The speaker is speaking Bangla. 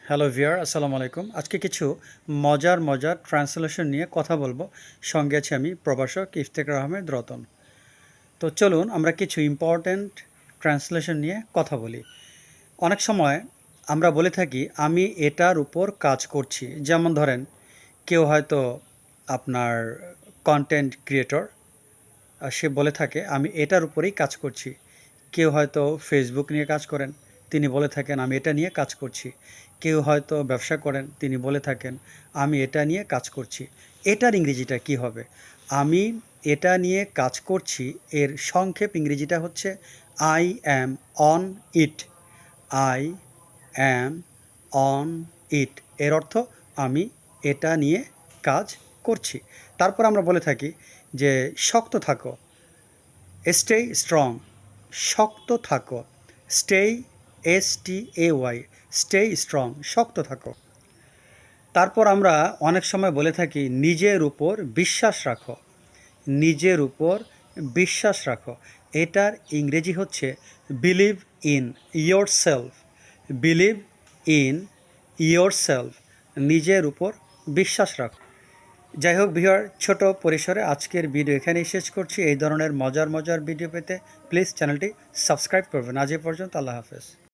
হ্যালো ভিয়ার, আসসালামু আলাইকুম। আজকে কিছু মজার মজার ট্রান্সলেশন নিয়ে কথা বলবো। সঙ্গে আছি আমি প্রভাষক ইফতেখার আহমেদ রতন। তো চলুন আমরা কিছু ইম্পর্ট্যান্ট ট্রান্সলেশন নিয়ে কথা বলি। অনেক সময় আমরা বলে থাকি আমি এটার উপর কাজ করছি। যেমন ধরেন কেউ হয়তো আপনার কন্টেন্ট ক্রিয়েটর, সে বলে থাকে আমি এটার উপরেই কাজ করছি। কেউ হয়তো ফেসবুক নিয়ে কাজ করেন, তিনি বলে থাকেন আমি এটা নিয়ে কাজ করছি। কেউ হয়তো ব্যবসা করেন, তিনি বলে থাকেন আমি এটা নিয়ে কাজ করছি। এটার ইংরেজিটা কি হবে? আমি এটা নিয়ে কাজ করছি এর সংক্ষেপ ইংরেজিটা হচ্ছে I am on it. I am on it এর অর্থ আমি এটা নিয়ে কাজ করছি। তারপর আমরা বলে থাকি যে শক্ত থাকো, স্টে স্ট্রং, শক্ত থাকো। স্টে, STAY, স্টে স্ট্রং, শক্ত থাকো। তারপর আমরা অনেক সময় বলে থাকি নিজের উপর বিশ্বাস রাখো, নিজের উপর বিশ্বাস রাখো। এটার ইংরেজি হচ্ছে believe in your self. Believe in your self, নিজের উপর বিশ্বাস রাখো। যাই হোক ভিউয়ার, ছোট পরিসরে আজকের ভিডিও এখানেই শেষ করছি। এই ধরনের মজার মজার ভিডিও পেতে প্লিজ চ্যানেলটি সাবস্ক্রাইব করবেন। আজ এ পর্যন্ত, আল্লাহ হাফেজ।